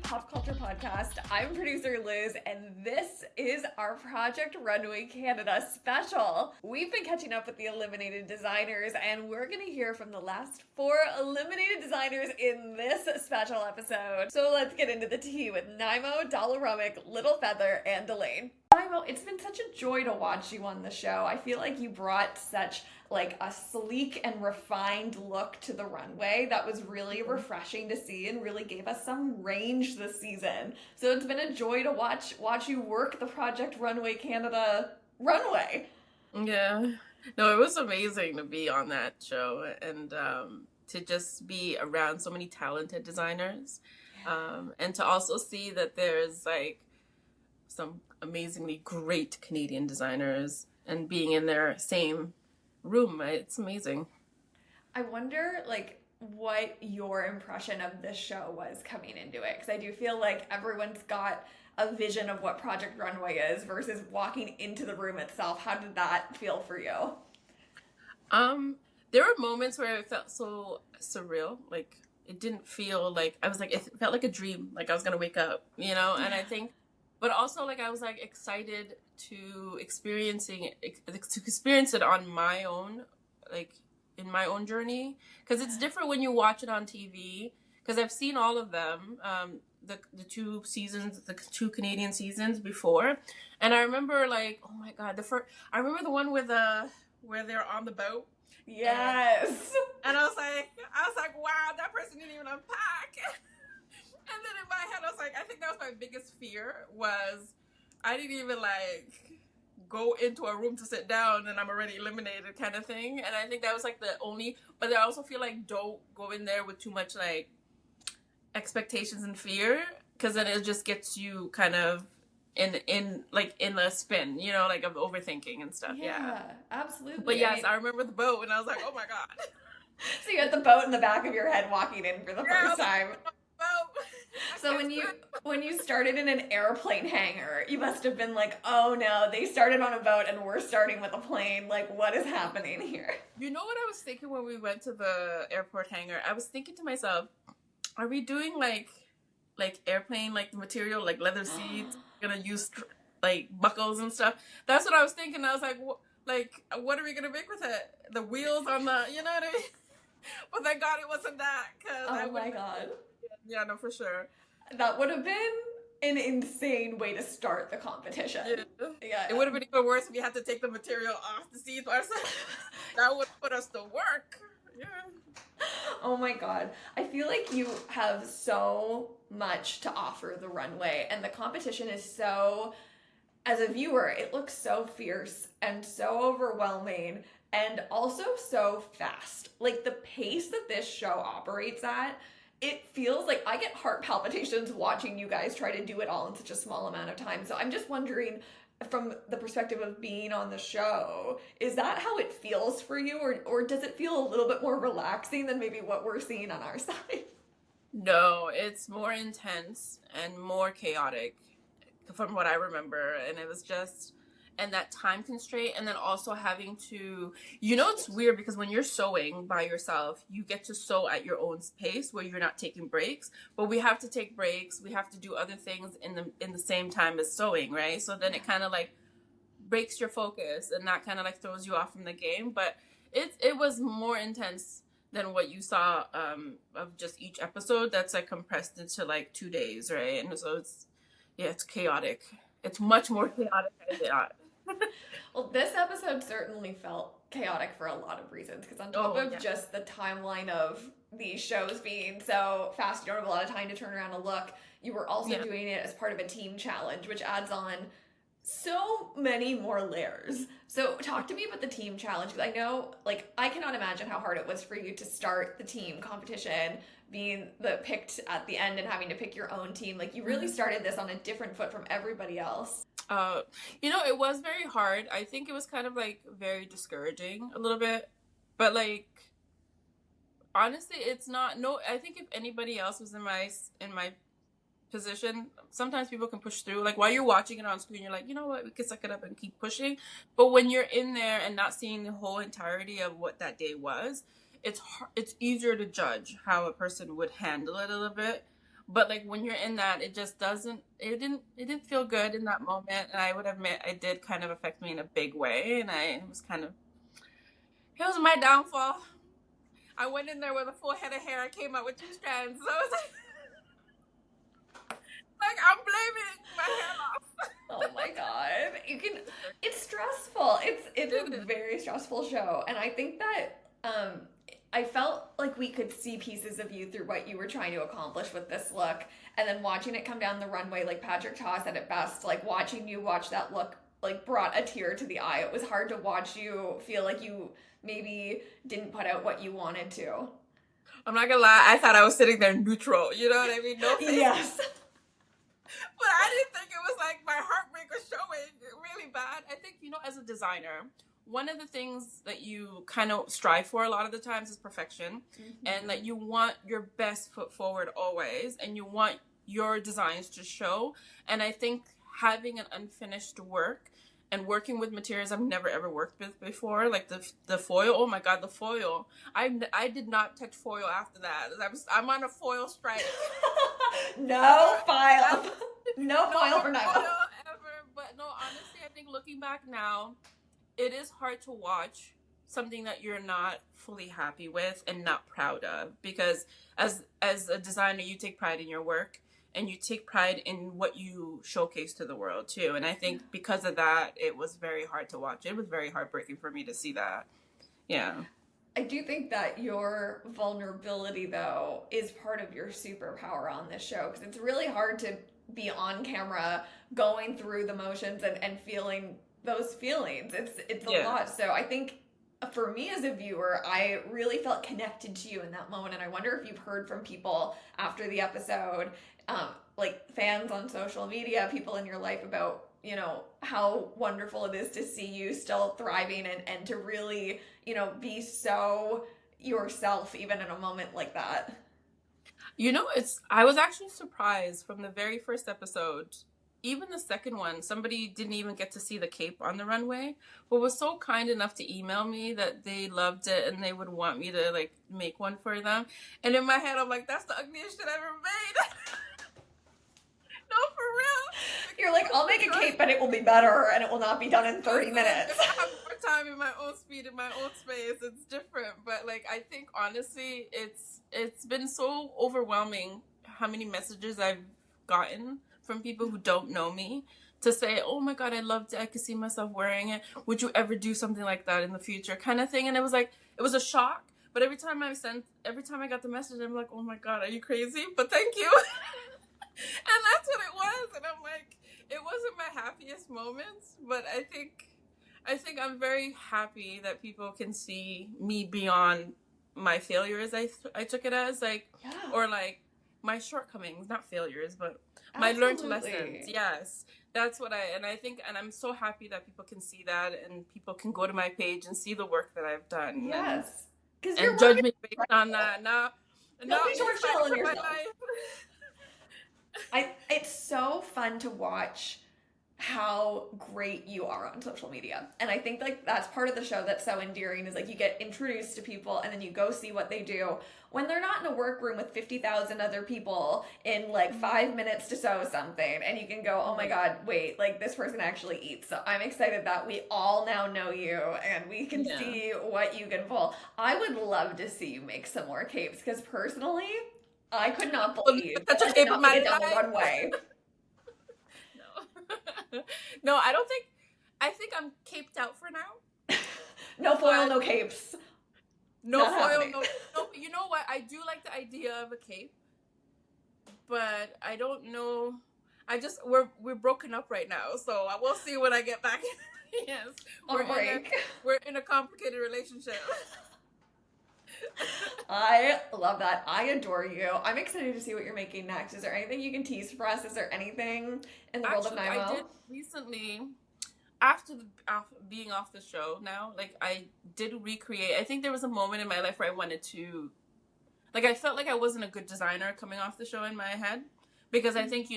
Pop Culture Podcast. I'm producer Liz, and this is our Project Runway Canada special. We've been catching up with the eliminated designers, and we're going to hear from the last 4 eliminated designers in this special episode. So let's get into the tea with Naimo, Dolorumic, Little Feather, and Elaine. Naimo, it's been such a joy to watch you on the show. I feel like you brought such like a sleek and refined look to the runway that was really refreshing to see and really gave us some range this season. So it's been a joy to watch you work the Project Runway Canada runway. Yeah. No, it was amazing to be on that show and to just be around so many talented designers. And to also see that there's like some amazingly great Canadian designers and being in their same room. It's amazing. I wonder like what your impression of this show was coming into it, because I do feel like everyone's got a vision of what Project Runway is versus walking into the room itself. How did that feel for you? There were moments where it felt so surreal, like it didn't feel like I was like, it felt like a dream, like I was gonna wake up, you know. And I think, but also like I was like excited to experience it on my own, like in my own journey, because it's different when you watch it on TV. Because I've seen all of them, the 2 seasons, the 2 Canadian seasons before, and I remember like, oh my god, I remember the one with where they're on the boat. Yes. And I was like, wow, that person didn't even unpack. And then in my head, I was like, I think that was my biggest fear, was I didn't even like go into a room to sit down and I'm already eliminated kind of thing. And I think that was like the only, but I also feel like don't go in there with too much like expectations and fear, because then it just gets you kind of in a spin, you know, like of overthinking and stuff. Yeah, absolutely. But yes, I remember the boat and I was like, oh my god. So you had the boat in the back of your head walking in for the first time. So when you started in an airplane hangar, you must have been like, oh no, they started on a boat and we're starting with a plane. Like, what is happening here? You know what I was thinking when we went to the airport hangar? I was thinking to myself, are we doing like airplane, like the material, like leather seats, gonna use like buckles and stuff? That's what I was thinking. I was like, what are we gonna make with it? The wheels on the, you know what I mean? But thank God it wasn't that. Oh my God. Yeah, no, for sure. That would have been an insane way to start the competition. Yeah. It would have been even worse if you had to take the material off the seats ourselves. That would put us to work. Yeah. Oh my God. I feel like you have so much to offer the runway, and the competition is so, as a viewer, it looks so fierce and so overwhelming and also so fast. Like the pace that this show operates at, it feels like I get heart palpitations watching you guys try to do it all in such a small amount of time. So I'm just wondering, from the perspective of being on the show, is that how it feels for you? Or does it feel a little bit more relaxing than maybe what we're seeing on our side? No, it's more intense and more chaotic from what I remember. And it was just, and that time constraint, and then also having to, you know, it's weird because when you're sewing by yourself, you get to sew at your own pace where you're not taking breaks, but we have to take breaks. We have to do other things in the same time as sewing, right? So then it kind of like breaks your focus, and that kind of like throws you off from the game. But it was more intense than what you saw of just each episode that's like compressed into like 2 days, right? And so it's chaotic. It's much more chaotic than that. Well, this episode certainly felt chaotic for a lot of reasons, because on top of just the timeline of these shows being so fast, you don't have a lot of time to turn around and look, you were also doing it as part of a team challenge, which adds on so many more layers. So talk to me about the team challenge, because I know, like, I cannot imagine how hard it was for you to start the team competition, being the picked at the end and having to pick your own team. Like, you really started this on a different foot from everybody else. You know, it was very hard. I think it was kind of like very discouraging a little bit, but like honestly, it's not. No, I think if anybody else was in my position, sometimes people can push through. Like while you're watching it on screen, you're like, you know what, we can suck it up and keep pushing. But when you're in there and not seeing the whole entirety of what that day was, it's easier to judge how a person would handle it a little bit. But like when you're in that, it just doesn't, it didn't feel good in that moment. And I would admit it did kind of affect me in a big way. And I was kind of, it was my downfall. I went in there with a full head of hair. I came out with 2 strands. So I was like I'm blaming my hair loss. Oh my God. It's stressful. It's a very stressful show. And I think that I felt like we could see pieces of you through what you were trying to accomplish with this look. And then watching it come down the runway, like Patrick Ta said it best, like watching you watch that look like brought a tear to the eye. It was hard to watch you feel like you maybe didn't put out what you wanted to. I'm not gonna lie, I thought I was sitting there neutral. You know what I mean? No face. Yes. But I didn't think it was like my heartbreak was showing really bad. I think, as a designer, one of the things that you kind of strive for a lot of the times is perfection. Mm-hmm. And that you want your best foot forward always. And you want your designs to show. And I think having an unfinished work and working with materials I've never ever worked with before, like the foil. Oh my God, the foil! I did not touch foil after that. I'm on a foil strike. No foil. No foil for now. Ever. But no, honestly, I think looking back now, it is hard to watch something that you're not fully happy with and not proud of, because as a designer, you take pride in your work. And you take pride in what you showcase to the world too. And I think because of that, it was very hard to watch. It was very heartbreaking for me to see that. Yeah. I do think that your vulnerability, though, is part of your superpower on this show, because it's really hard to be on camera going through the motions and feeling those feelings. It's a lot. So I think for me as a viewer, I really felt connected to you in that moment. And I wonder if you've heard from people after the episode, like fans on social media, people in your life, about, how wonderful it is to see you still thriving and to really, be so yourself even in a moment like that. I was actually surprised from the very first episode. Even the second one, somebody didn't even get to see the cape on the runway, but was so kind enough to email me that they loved it and they would want me to like make one for them. And in my head, I'm like, that's the ugliest shit I've ever made. No, for real. You're like, I'll make a cape, but it will be better and it will not be done in 30 minutes. If I have more time in my own speed, in my own space, it's different. But like, I think honestly, it's been so overwhelming how many messages I've gotten from people who don't know me to say, oh my God, I loved it. I could see myself wearing it. Would you ever do something like that in the future? Kind of thing. And it was like, it was a shock. But every time I got the message, I'm like, oh my God, are you crazy? But thank you. And that's what it was. And I'm like, it wasn't my happiest moments, but I think I'm very happy that people can see me beyond my failures. I took it as or my shortcomings, not failures, but my learned lessons. Yes, that's what I think, and I'm so happy that people can see that, and people can go to my page and see the work that I've done. Yes, and judge me based on that. Not be short-selling yourself. Life. It's so fun to watch how great you are on social media. And I think like that's part of the show that's so endearing, is like you get introduced to people and then you go see what they do when they're not in a workroom with 50,000 other people in like 5 minutes to sew something, and you can go, oh my God, wait, like this person actually eats. So I'm excited that we all now know you and we can see what you can pull. I would love to see you make some more capes, because personally, I could not believe such a cape of my down the runway. No, I think I'm caped out for now. No foil, no capes. No foil, no. You know what? I do like the idea of a cape, but I don't know. We're broken up right now, so I will see when I get back. Yes, we're in a complicated relationship. I love that. I adore you. I'm excited to see what you're making next. Is there anything you can tease for us? Is there anything in the world of Nimo? I did recently, after being off the show now, like I did recreate. I think there was a moment in my life where I wanted to, like I felt like I wasn't a good designer coming off the show in my head, because I think,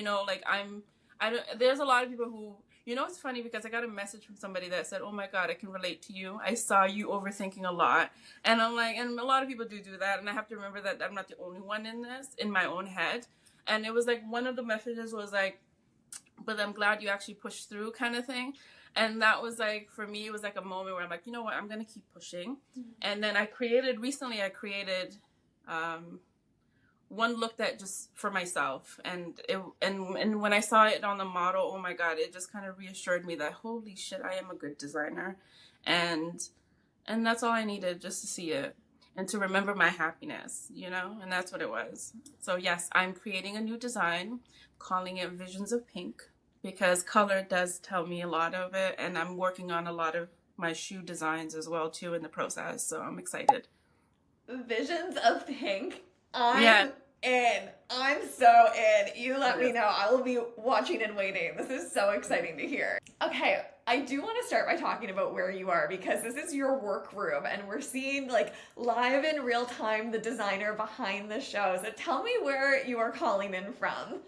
there's a lot of people who, it's funny because I got a message from somebody that said, oh my God, I can relate to you. I saw you overthinking a lot. And I'm like, and a lot of people do that. And I have to remember that I'm not the only one in this, in my own head. And it was like one of the messages was like, but I'm glad you actually pushed through, kind of thing. And that was like, for me, it was like a moment where I'm like, you know what, I'm going to keep pushing. And then I created um, one look that just for myself. And when I saw it on the model, oh my God, it just kind of reassured me that, holy shit, I am a good designer. And, and that's all I needed, just to see it and to remember my happiness, you know? And that's what it was. So yes, I'm creating a new design, calling it Visions of Pink, because color does tell me a lot of it, and I'm working on a lot of my shoe designs as well too in the process, so I'm excited. Visions of Pink. Yeah. I'm in. I'm so in. You let me Yes. know. I will be watching and waiting. This is so exciting to hear. Okay, I do want to start by talking about where you are because this is your workroom and we're seeing like live in real time the designer behind the show. So tell me where you are calling in from.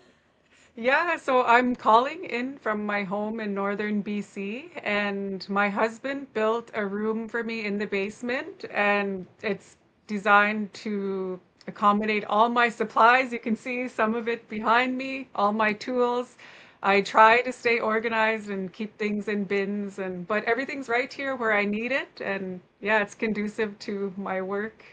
Yeah, so I'm calling in from my home in northern BC, and my husband built a room for me in the basement, and it's designed to accommodate all my supplies. You can see some of it behind me, all my tools. I try to stay organized and keep things in bins, and but everything's right here where I need it, and yeah, it's conducive to my work.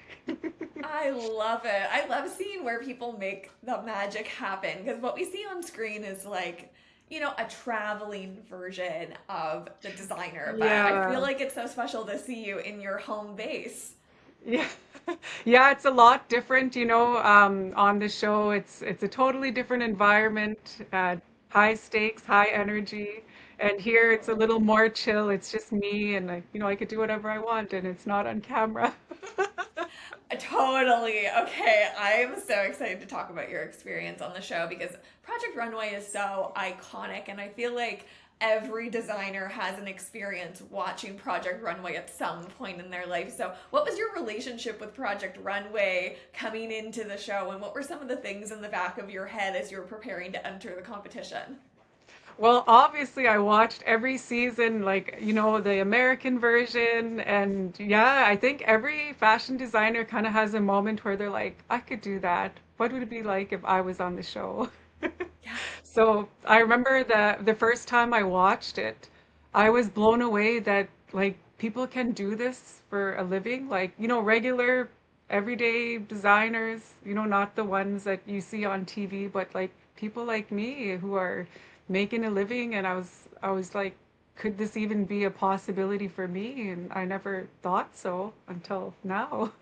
I love it. I love seeing where people make the magic happen because what we see on screen is like, a traveling version of the designer. But I feel Yeah. like it's so special to see you in your home base. Yeah. Yeah, it's a lot different, on the show. It's a totally different environment, high stakes, high energy. And here it's a little more chill. It's just me and I could do whatever I want and it's not on camera. Totally. Okay, I'm so excited to talk about your experience on the show because Project Runway is so iconic, and I feel like every designer has an experience watching Project Runway at some point in their life. So, what was your relationship with Project Runway coming into the show, and what were some of the things in the back of your head as you were preparing to enter the competition? Well, obviously, I watched every season, like, the American version. And yeah, I think every fashion designer kind of has a moment where they're like, I could do that. What would it be like if I was on the show? Yeah. So I remember the first time I watched it, I was blown away that like people can do this for a living, like, regular everyday designers, not the ones that you see on TV, but like people like me who are making a living. And I was like, could this even be a possibility for me? And I never thought so until now.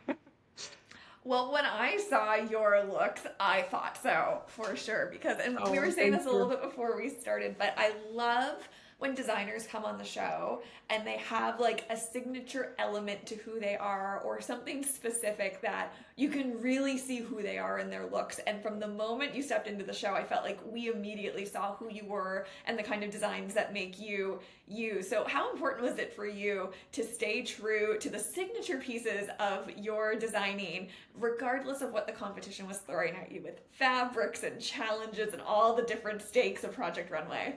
Well, when I saw your looks, I thought so for sure. Because, and we were Oh, saying thank this a little you. bit before we started, but I love when designers come on the show and they have like a signature element to who they are or something specific that you can really see who they are in their looks. And from the moment you stepped into the show, I felt like we immediately saw who you were and the kind of designs that make you you. So, how important was it for you to stay true to the signature pieces of your designing, regardless of what the competition was throwing at you with fabrics and challenges and all the different stakes of Project Runway?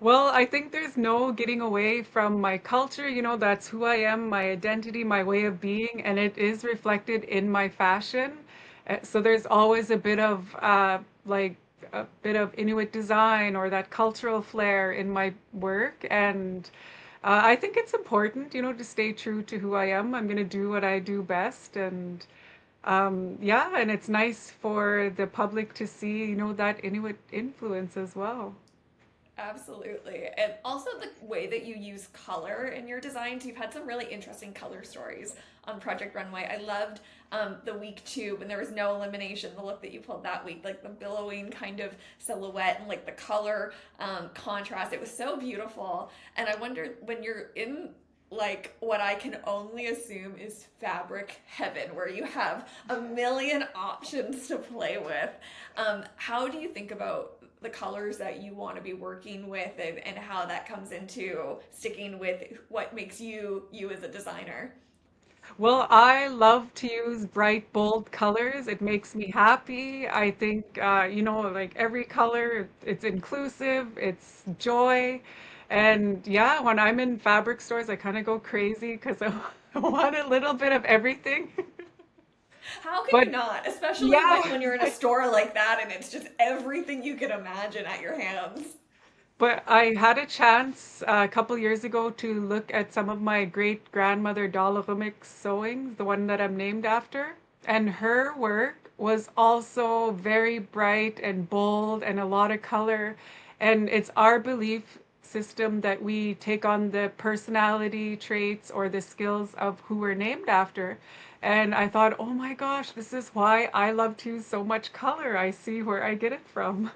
Well, I think there's no getting away from my culture. That's who I am, my identity, my way of being, and it is reflected in my fashion. So there's always a bit of like a bit of Inuit design or that cultural flair in my work. And I think it's important, to stay true to who I am. I'm going to do what I do best. And yeah, and it's nice for the public to see, that Inuit influence as well. Absolutely. And also the way that you use color in your designs. You've had some really interesting color stories on Project Runway. I loved the week two when there was no elimination, the look that you pulled that week, like the billowing kind of silhouette and like the color contrast. It was so beautiful. And I wonder when you're in like what I can only assume is fabric heaven, where you have a million options to play with. How do you think about the colors that you want to be working with and how that comes into sticking with what makes you you as a designer? Well, I love to use bright, bold colors. It makes me happy. I think, like every color, it's inclusive, it's joy. And yeah, when I'm in fabric stores, I kind of go crazy because I want a little bit of everything. How can you But not? Especially like yeah, when you're in a store like that and it's just everything you can imagine at your hands. but I had a chance a couple years ago to look at some of my great grandmother Dollarumic's sewings, the one that I'm named after, and her work was also very bright and bold and a lot of color. And it's our belief system that we take on the personality traits or the skills of who we're named after. And I thought, oh my gosh, this is why I love to use so much color. I see where I get it from.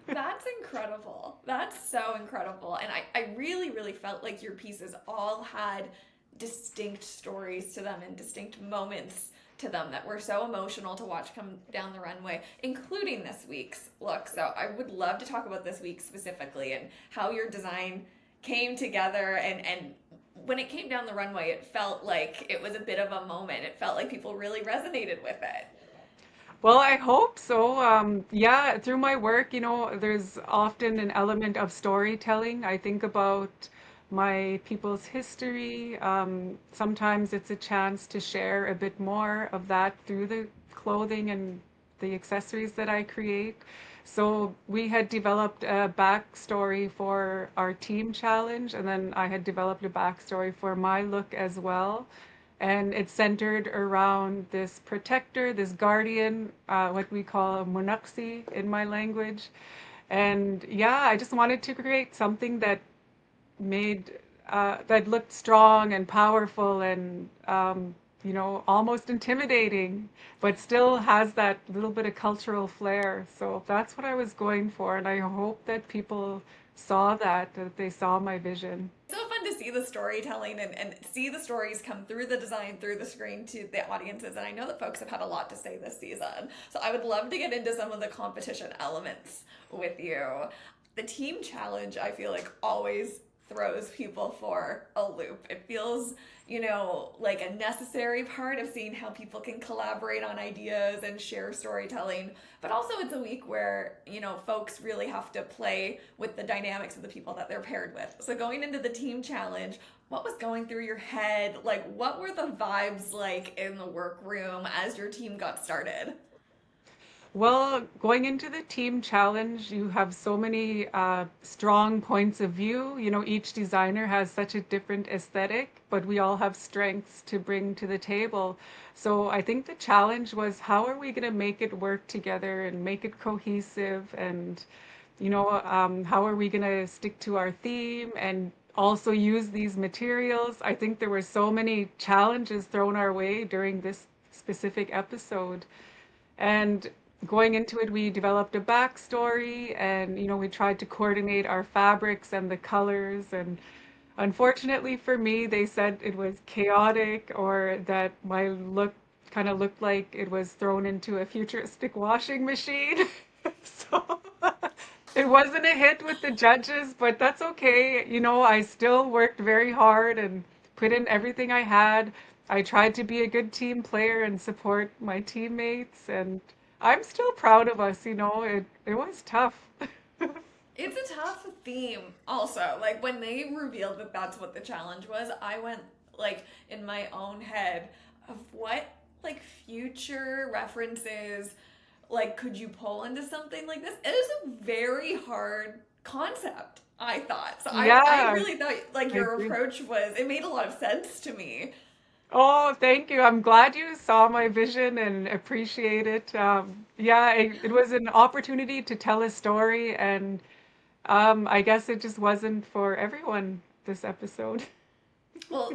That's incredible. That's so incredible. And I really, really felt like your pieces all had distinct stories to them and distinct moments to them that were so emotional to watch come down the runway, including this week's look. So I would love to talk about this week specifically and how your design came together and when it came down the runway, it felt like it was a bit of a moment. It felt like people really resonated with it. Well, I hope so. Yeah, through my work, there's often an element of storytelling. I think about my people's history. Sometimes it's a chance to share a bit more of that through the clothing and the accessories that I create. So we had developed a backstory for our team challenge, and then I had developed a backstory for my look as well. And it's centered around this protector, this guardian, what we call a monaxi in my language. And yeah, I just wanted to create something that made that looked strong and powerful and almost intimidating, but still has that little bit of cultural flair. So that's what I was going for, and I hope that people saw that they saw my vision. So fun to see the storytelling and see the stories come through the design, through the screen to the audiences. And I know that folks have had a lot to say this season. So I would love to get into some of the competition elements with you. The team challenge, I feel like, always throws people for a loop. It feels, like a necessary part of seeing how people can collaborate on ideas and share storytelling. But also, it's a week where, folks really have to play with the dynamics of the people that they're paired with. So, going into the team challenge, what was going through your head? Like, what were the vibes like in the workroom as your team got started? Well, going into the team challenge, you have so many strong points of view. Each designer has such a different aesthetic, but we all have strengths to bring to the table. So I think the challenge was how are we going to make it work together and make it cohesive and, how are we going to stick to our theme and also use these materials? I think there were so many challenges thrown our way during this specific episode. And going into it, we developed a backstory and, we tried to coordinate our fabrics and the colors. And unfortunately for me, they said it was chaotic or that my look kind of looked like it was thrown into a futuristic washing machine. So it wasn't a hit with the judges, but that's okay. I still worked very hard and put in everything I had. I tried to be a good team player and support my teammates, and I'm still proud of us. It was tough. It's a tough theme, also. Like, when they revealed that that's what the challenge was, I went, like, in my own head of what, like, future references, like, could you pull into something like this? It is a very hard concept, I thought. So I Yeah, really thought, like, I your agree. approach was, it made a lot of sense to me. Oh, thank you. I'm glad you saw my vision and appreciate it. Yeah, it was an opportunity to tell a story, and I guess it just wasn't for everyone this episode. Well,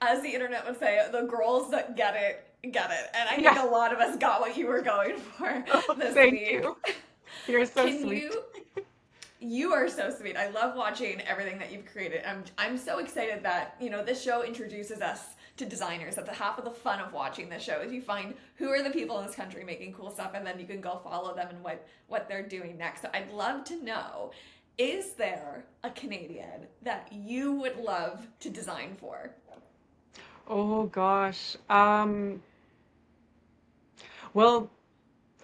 as the internet would say, the girls that get it. And I think Yeah. a lot of us got what you were going for Oh, this thank week. you. You're so Can sweet. you are so sweet. I love watching everything that you've created. I'm so excited that, this show introduces us to designers. That's half of the fun of watching this show is you find who are the people in this country making cool stuff and then you can go follow them and what they're doing next. So I'd love to know, is there a Canadian that you would love to design for? Oh gosh. Well,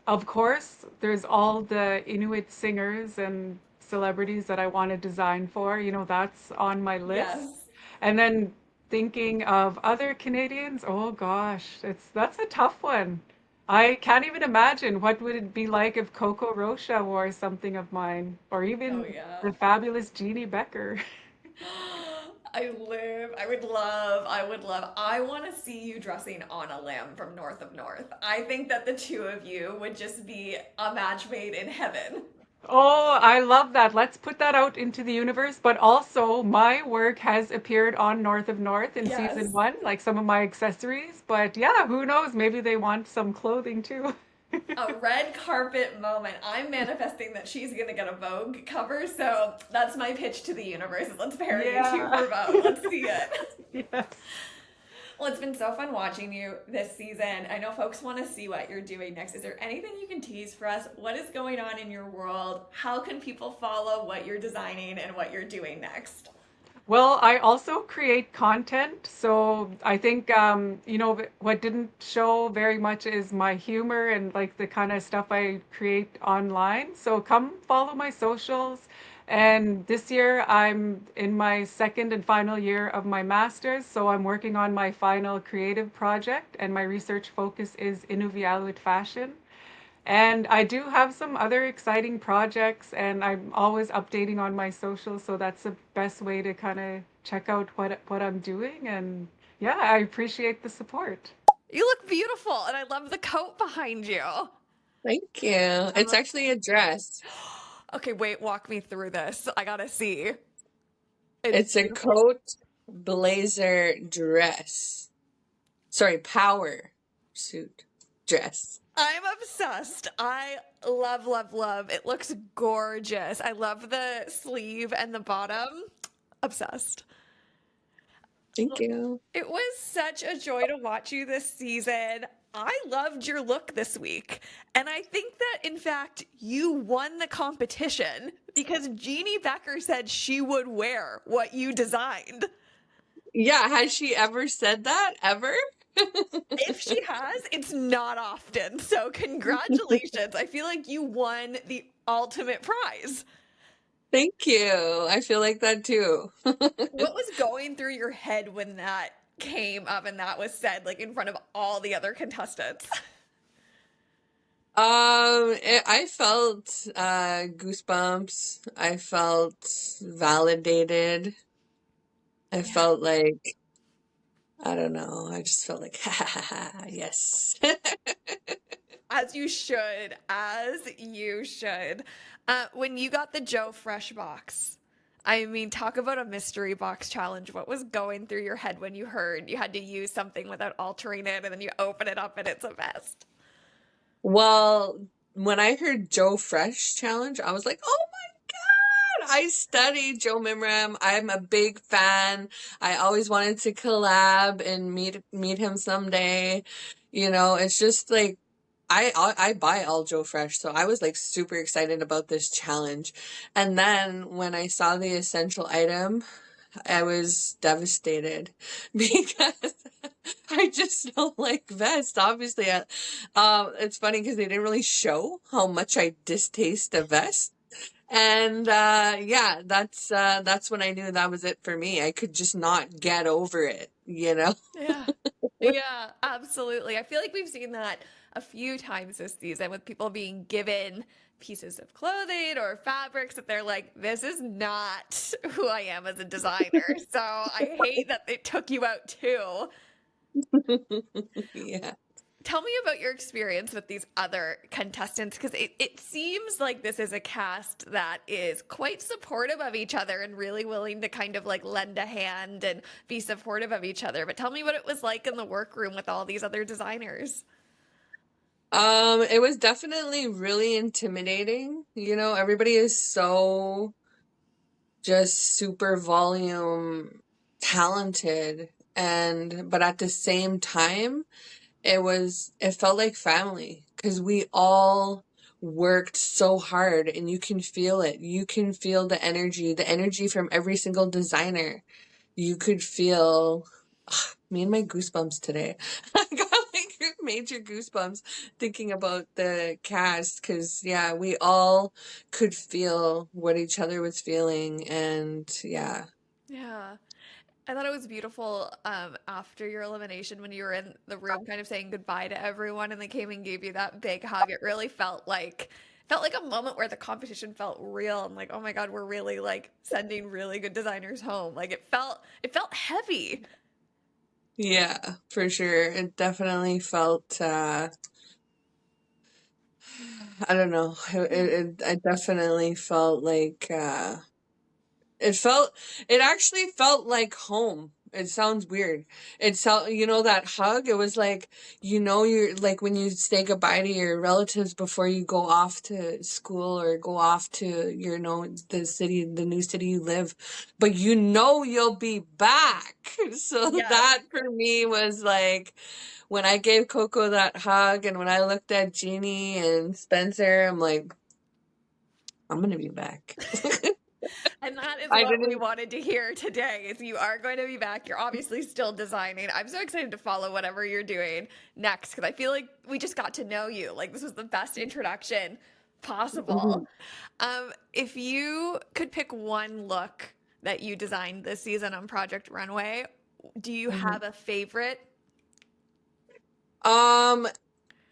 of course, there's all the Inuit singers and celebrities that I want to design for. That's on my list. Yes. And then thinking of other Canadians, oh gosh, that's a tough one. I can't even imagine what would it be like if Coco Rocha wore something of mine, or Oh even yeah. the fabulous Jeannie Becker. I would love, I want to see you dressing on a lamb from North of North. I think that the two of you would just be a match made in heaven. Oh, I love that. Let's put that out into the universe. But also, my work has appeared on North of North in season Yes. one, like some of my accessories. But yeah, who knows? Maybe they want some clothing too. A red carpet moment. I'm manifesting that she's gonna get a Vogue cover, so that's my pitch to the universe. Is let's pair you two Yeah. for Vogue. Let's see it. Yes. Well, it's been so fun watching you this season. I know folks want to see what you're doing next. Is there anything you can tease for us? What is going on in your world? How can people follow what you're designing and what you're doing next? Well, I also create content. So I think, what didn't show very much is my humor and like the kind of stuff I create online. So come follow my socials. And this year I'm in my second and final year of my master's. So I'm working on my final creative project, and my research focus is INTO YALL with fashion. And I do have some other exciting projects, and I'm always updating on my socials, so that's the best way to kind of check out what I'm doing. And yeah, I appreciate the support. You look beautiful, and I love the coat behind you. Thank you. It's actually a dress. Okay, wait, walk me through this. I gotta see. It's It's a beautiful. coat, blazer, dress. Sorry, power suit dress. I'm obsessed. I love, love, love. It looks gorgeous. I love the sleeve and the bottom. Obsessed. Thank you. It was such a joy to watch you this season. I loved your look this week. And I think that, in fact, you won the competition because Jeannie Becker said she would wear what you designed. Yeah, has she ever said that? Ever? If she has, it's not often. So, congratulations. I feel like you won the ultimate prize. Thank you. I feel like that too. What was going through your head when that came up and that was said, like in front of all the other contestants? I felt goosebumps. I felt validated. I Yeah. felt like, I don't know. I just felt like, ha ha ha, ha, yes. As you should, as you should. When you got the Joe Fresh box, I mean, talk about a mystery box challenge. What was going through your head when you heard you had to use something without altering it and then you open it up and it's a vest? Well, when I heard Joe Fresh challenge, I was like, oh my God, I studied Joe Mimram. I'm a big fan. I always wanted to collab and meet him someday. It's just like I buy all Joe Fresh, so I was like super excited about this challenge. And then when I saw the essential item, I was devastated because I just don't like vests. Obviously, it's funny because they didn't really show how much I distaste a vest. And yeah, that's when I knew that was it for me. I could just not get over it. Yeah. Yeah, absolutely. I feel like we've seen that a few times this season with people being given pieces of clothing or fabrics that they're like, this is not who I am as a designer. So I hate that it took you out too. Yeah. Tell me about your experience with these other contestants because it seems like this is a cast that is quite supportive of each other and really willing to kind of like lend a hand and be supportive of each other. But tell me what it was like in the workroom with all these other designers. It was definitely really intimidating. Everybody is so just super volume talented, but at the same time it felt like family because we all worked so hard, and you can feel it. You can feel the energy from every single designer. You could feel me and my goosebumps today. I got like major goosebumps thinking about the cast because yeah, we all could feel what each other was feeling, and yeah. Yeah. I thought it was beautiful after your elimination when you were in the room kind of saying goodbye to everyone and they came and gave you that big hug. It really felt like a moment where the competition felt real and like, oh my God, we're really like sending really good designers home. Like it felt heavy. Yeah, for sure. It definitely felt I don't know. I definitely felt like it felt, it actually felt like home. It sounds weird. It sound, that hug, it was like, you're like when you say goodbye to your relatives before you go off to school or go off to, the new city you live, but you'll be back. So Yes. that for me was like when I gave Coco that hug and when I looked at Jeannie and Spencer, I'm like, I'm gonna be back. And that is I what we didn't. wanted to hear today is you are going to be back. You're obviously still designing. I'm so excited to follow whatever you're doing next because I feel like we just got to know you. Like this was the best introduction possible. Mhm. If you could pick one look that you designed this season on Project Runway, do you Mhm. have a favorite? Um,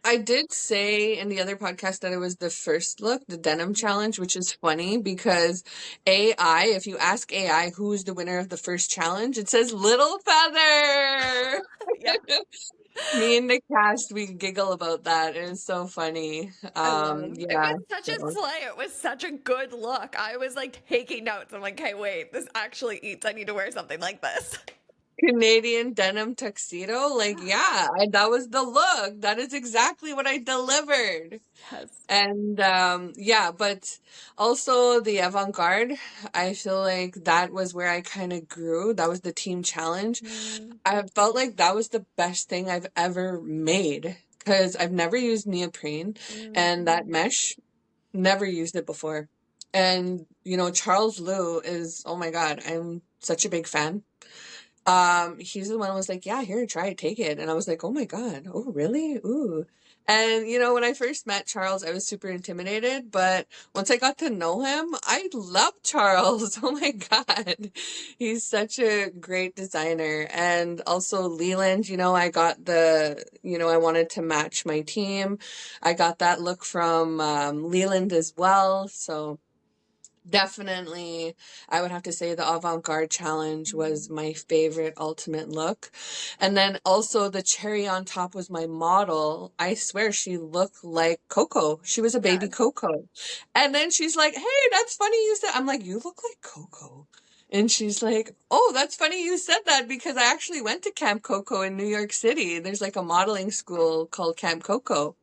I did say in the other podcast that it was the first look, the denim challenge, which is funny because AI, if you ask AI who's the winner of the first challenge, it says Little Feather. Yeah, Me and the cast, we giggle about that. It is so funny. I love. It Yeah. was such a So. slay. It was such a good look. I was like taking notes. I'm like, hey, wait, this actually eats. I need to wear something like this. Canadian denim tuxedo. Like, yeah, that was the look. That is exactly what I delivered. Yes. And yeah, but also the avant-garde, I feel like that was where I kind of grew. That was the team challenge. Mm, I felt like that was the best thing I've ever made because I've never used neoprene and that mm. mesh, never used it before. And Charles Liu is, oh my God, I'm such a big fan. He's the one who was like, yeah, here, try it, take it. And I was like, oh my God, oh really? Ooh. And when I first met Charles, I was super intimidated, but once I got to know him, I love Charles. Oh my God. He's such a great designer. And also Leland, I got I wanted to match my team. I got that look from Leland as well. So definitely, I would have to say the avant-garde challenge was my favorite ultimate look. And then also the cherry on top was my model. I swear she looked like Coco. She was a baby Yes. Coco. And then she's like, "Hey, that's funny you said." I'm like, "You look like Coco." And she's like, "Oh, that's funny you said that because I actually went to Camp Coco in New York City. There's like a modeling school called Camp Coco."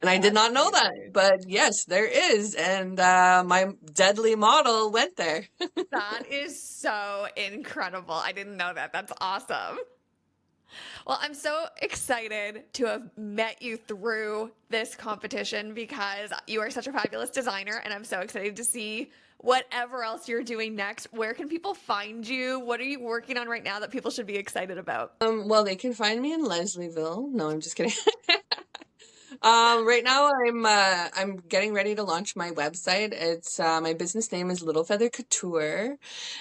And I did That's not know that, amazing. but yes, there is. And my deadly model went there. That is so incredible. I didn't know that. That's awesome. Well, I'm so excited to have met you through this competition because you are such a fabulous designer, and I'm so excited to see whatever else you're doing next. Where can people find you? What are you working on right now that people should be excited about? Well, they can find me in Leslieville. No, I'm just kidding. Right now I'm getting ready to launch my website. It's my business name is Little Feather Couture,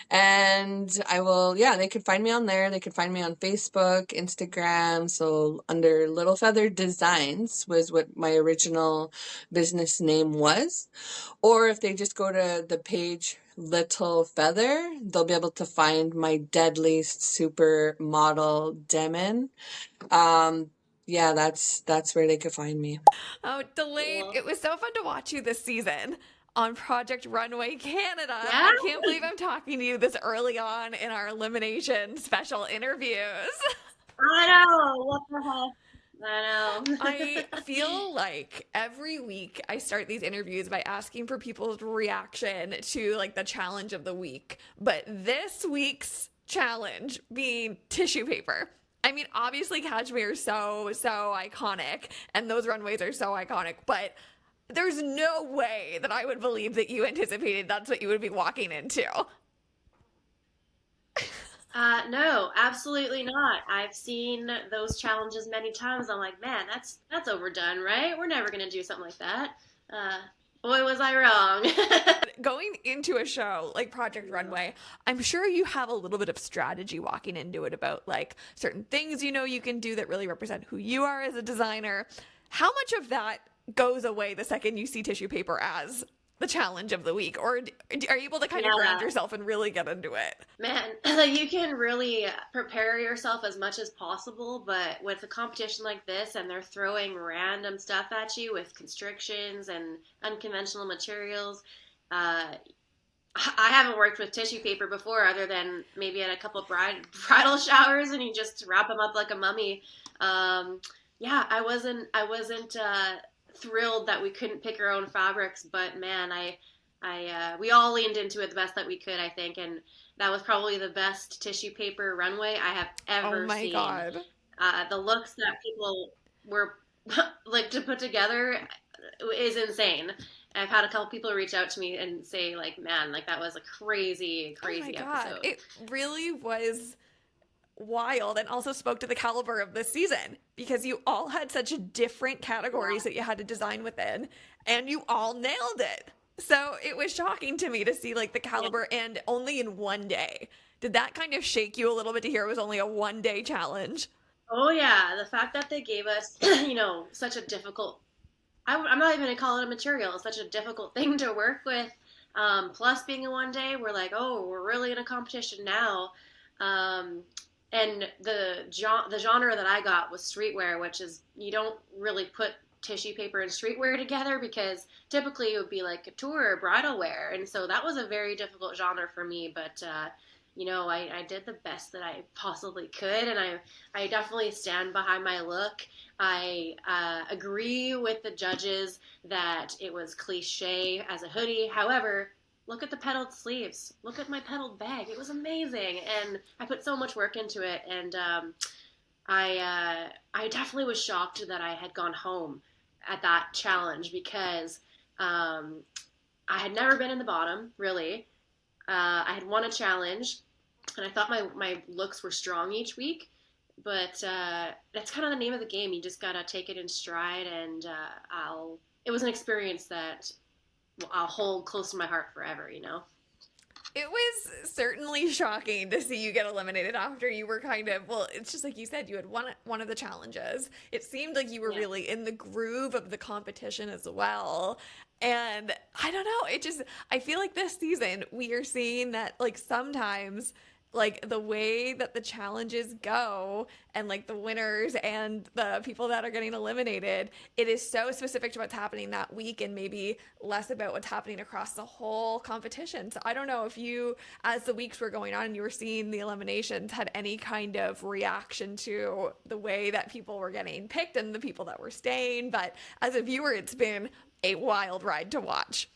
and yeah, they can find me on there. They can find me on Facebook, Instagram. So under Little Feather Designs was what my original business name was. Or if they just go to the page Little Feather, they'll be able to find my deadly super model Demon. Um, yeah, that's where they could find me. Oh, Delane, Cool. it was so fun to watch you this season on Project Runway Canada. Yeah. I can't believe I'm talking to you this early on in our elimination special interviews. I know. What the heck? I know. I feel like every week I start these interviews by asking for people's reaction to like the challenge of the week. But this week's challenge being tissue paper. I mean, obviously cashmere is so iconic and those runways are so iconic, but there's no way that I would believe that you anticipated that's what you would be walking into. No, absolutely not. I've seen those challenges many times. I'm like, man, that's overdone, right? We're never gonna do something like that. Uh, Boy, was I wrong. Going into a show like Project Runway, I'm sure you have a little bit of strategy walking into it about like certain things you know you can do that really represent who you are as a designer. How much of that goes away the second you see tissue paper as the challenge of the week? Or are you able to kind of ground Yeah. yourself and really get into it? Man, you can really prepare yourself as much as possible, but with a competition like this and they're throwing random stuff at you with constrictions and unconventional materials, uh, I haven't worked with tissue paper before other than maybe at a couple bridal showers and you just wrap them up like a mummy. Yeah, I wasn't thrilled that we couldn't pick our own fabrics, but man, we all leaned into it the best that we could, I think, and that was probably the best tissue paper runway I have Oh ever my seen. God. The looks that people were like to put together is insane. I've had a couple people reach out to me and say, like, man, like that was a crazy, Oh my crazy God. episode. It really was wild and also spoke to the caliber of this season because you all had such different categories that you had to design within and you all nailed it. So it was shocking to me to see like the caliber and only in one day. Did that kind of shake you a little bit to hear it was only a 1 day challenge? Oh yeah, the fact that they gave us, such a difficult. I'm not even gonna call it a material. It's such a difficult thing to work with. Plus, being a 1 day, we're like, oh, we're really in a competition now. Um, and the genre that I got was streetwear, which is you don't really put tissue paper and streetwear together because typically it would be like couture or bridal wear, and so that was a very difficult genre for me. But I did the best that I possibly could, and I definitely stand behind my look. I agree with the judges that it was cliche as a hoodie. However, look at the pedaled sleeves. Look at my pedaled bag. It was amazing, and I put so much work into it. And I definitely was shocked that I had gone home at that challenge because I had never been in the bottom really. I had won a challenge, and I thought my looks were strong each week. But that's kind of the name of the game. You just gotta take it in stride, and It was an experience that I'll hold close to my heart forever. It was certainly shocking to see you get eliminated after you were kind of, well, it's just like you said, you had won one of the challenges. It seemed like you were Yeah. really in the groove of the competition as well. And I don't know, I feel like this season we are seeing that like sometimes like the way that the challenges go and like the winners and the people that are getting eliminated, it is so specific to what's happening that week and maybe less about what's happening across the whole competition. So I don't know if you, as the weeks were going on and you were seeing the eliminations, had any kind of reaction to the way that people were getting picked and the people that were staying. But as a viewer, it's been a wild ride to watch.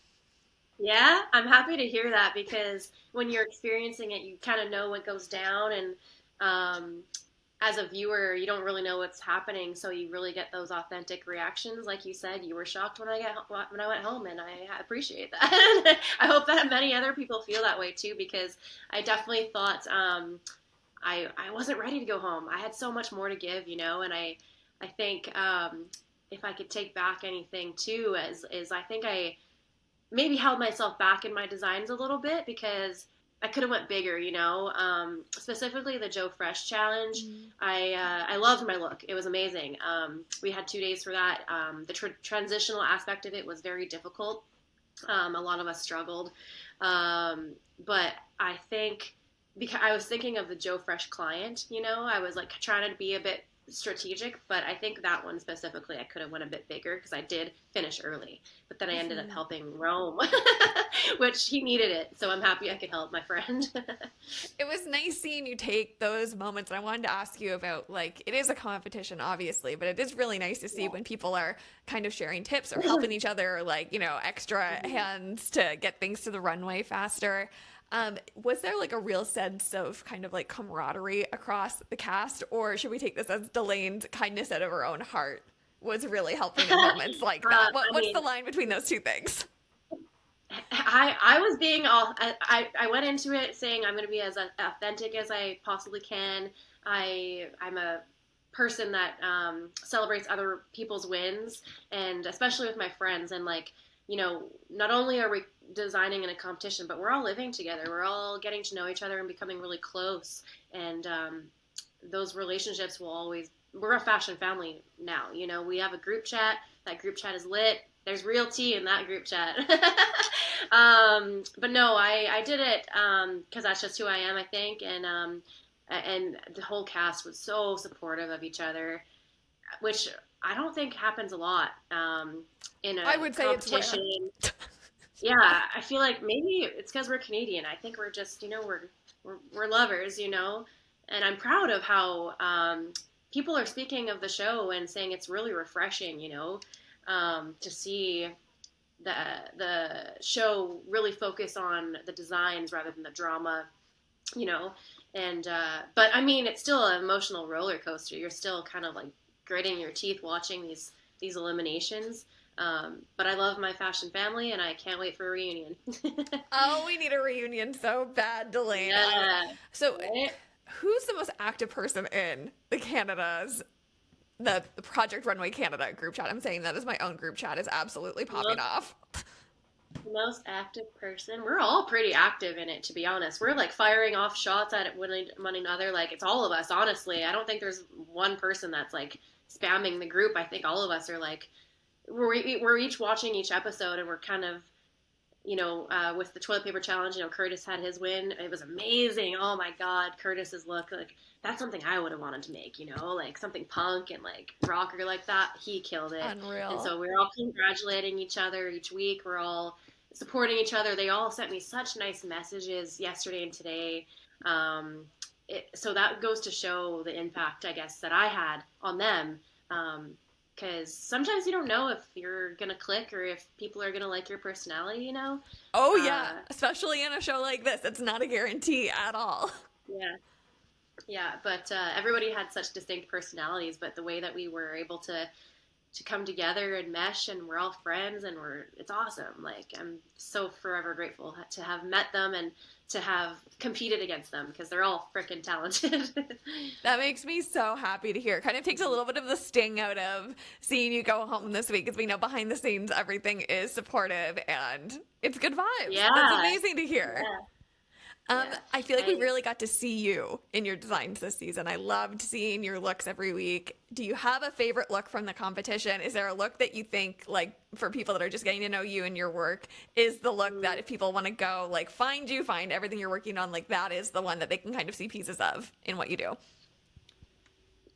Yeah, I'm happy to hear that because when you're experiencing it, you kind of know what goes down, and um, as a viewer, you don't really know what's happening, so you really get those authentic reactions. Like you said, you were shocked when I went home, and I appreciate that. I hope that many other people feel that way too, because I definitely thought I wasn't ready to go home. I had so much more to give, and I think if I could take back anything too, is I think I maybe held myself back in my designs a little bit because I could have went bigger, specifically the Joe Fresh challenge. I loved my look. It was amazing. We had 2 days for that. The transitional aspect of it was very difficult. A lot of us struggled. But I think because I was thinking of the Joe Fresh client, I was like trying to be a bit strategic, but I think that one specifically I could have went a bit bigger because I did finish early, but then I ended up helping Rome, which he needed it, so I'm happy I could help my friend. It was nice seeing you take those moments. And I wanted to ask you about like, it is a competition, obviously, but it is really nice to see when people are kind of sharing tips or helping each other, or like, extra hands to get things to the runway faster. Was there like a real sense of kind of like camaraderie across the cast, or should we take this as Delane's kindness out of her own heart was really helping in moments like that? What's the line between those two things? I was being all I went into it saying I'm going to be as authentic as I possibly can. I'm a person that celebrates other people's wins, and especially with my friends, and like not only are we designing in a competition, but we're all living together. We're all getting to know each other and becoming really close. And those relationships will always, we're a fashion family now. We have a group chat. That group chat is lit. There's real tea in that group chat. But no, I did it because that's just who I am, I think. And the whole cast was so supportive of each other, which I don't think happens a lot in a I would say it's rare. competition. Yeah, I feel like maybe it's because we're Canadian. I think we're just, we're lovers, and I'm proud of how people are speaking of the show and saying it's really refreshing, to see the show really focus on the designs rather than the drama, and but I mean, it's still an emotional roller coaster. You're still kind of like gritting your teeth watching these eliminations. But I love my fashion family, and I can't wait for a reunion. Oh, we need a reunion so bad, Delane. Yeah. So, Right? who's the most active person in the Project Runway Canada group chat? I'm saying that as my own group chat is absolutely popping off. The most active person. We're all pretty active in it, to be honest. We're like firing off shots at one another. Like, it's all of us, honestly. I don't think there's one person that's like spamming the group. I think all of us are like, we're each watching each episode, and we're kind of, with the toilet paper challenge, Curtis had his win. It was amazing. Oh my God, Curtis's look, like that's something I would have wanted to make, like something punk and like rocker like that. He killed it. Unreal. And so we're all congratulating each other each week. We're all supporting each other. They all sent me such nice messages yesterday and today. So that goes to show the impact, I guess, that I had on them. Because sometimes you don't know if you're going to click or if people are going to like your personality, Oh, yeah. Especially in a show like this. It's not a guarantee at all. Yeah. Yeah, but everybody had such distinct personalities, but the way that we were able to come together and mesh, and we're all friends, and it's awesome. Like, I'm so forever grateful to have met them and to have competed against them, because they're all freaking talented. That makes me so happy to hear. It kind of takes a little bit of the sting out of seeing you go home this week, because we know behind the scenes everything is supportive and it's good vibes. Yeah. That's amazing to hear. Yeah. I feel like we really got to see you in your designs this season. I loved seeing your looks every week. Do you have a favorite look from the competition? Is there a look that you think, like, for people that are just getting to know you and your work, is the look that if people want to go, like, find everything you're working on, like, that is the one that they can kind of see pieces of in what you do?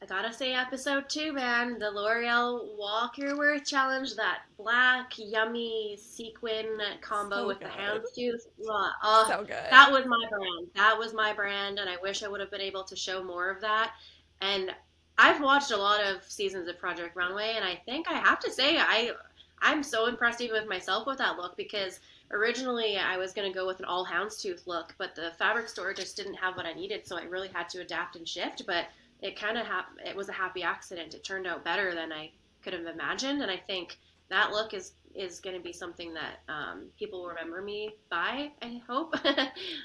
I gotta say episode 2, man. The L'Oreal Walk Your Worth Challenge. That black, yummy sequin combo So with good. the houndstooth. So good. That was my brand. That was my brand, and I wish I would have been able to show more of that. And I've watched a lot of seasons of Project Runway, and I think I have to say I'm so impressed even with myself with that look, because originally I was going to go with an all houndstooth look, but the fabric store just didn't have what I needed, so I really had to adapt and shift. But it kind of it was a happy accident. It turned out better than I could have imagined, and I think that look is going to be something that people will remember me by, I hope.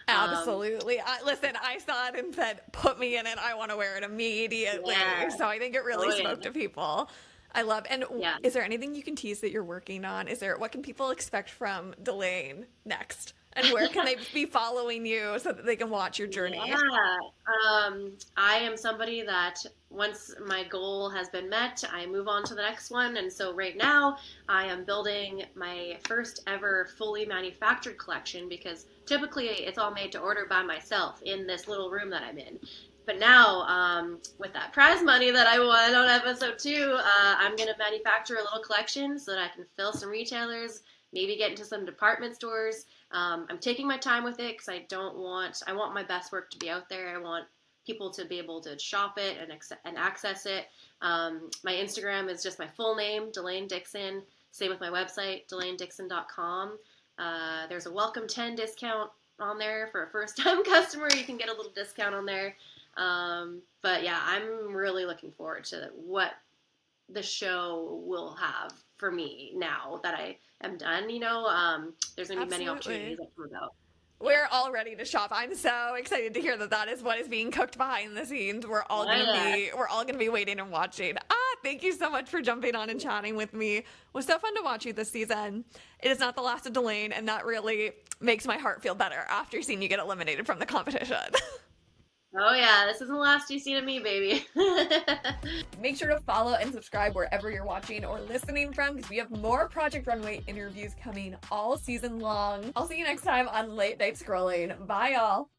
Absolutely. Listen, I saw it and said, put me in it. I want to wear it immediately. Yeah. So I think it really Oh, yeah. spoke to people. I love. And Yeah. is there anything you can tease that you're working on? What can people expect from Delane next? And where can they be following you so that they can watch your journey? Yeah. I am somebody that once my goal has been met, I move on to the next one. And so right now I am building my first ever fully manufactured collection, because typically it's all made to order by myself in this little room that I'm in. But now, with that prize money that I won on episode 2, I'm going to manufacture a little collection so that I can fill some retailers, maybe get into some department stores. I'm taking my time with it because I want my best work to be out there. I want people to be able to shop it and access it. My Instagram is just my full name, Delane Dixon. Same with my website, DelaneDixon.com. There's a welcome 10 discount on there for a first-time customer. You can get a little discount on there. But yeah, I'm really looking forward to what the show will have for me now that I am done. There's going to be many Absolutely. opportunities that come about. We're all ready to shop. I'm so excited to hear that is what is being cooked behind the scenes. We're all gonna be waiting and watching. thank you so much for jumping on and chatting with me. It was so fun to watch you this season. It is not the last of Delane, and that really makes my heart feel better after seeing you get eliminated from the competition. Oh yeah, this isn't the last you've seen of me, baby. Make sure to follow and subscribe wherever you're watching or listening from, because we have more Project Runway interviews coming all season long. I'll see you next time on Late Night Scrolling. Bye, y'all.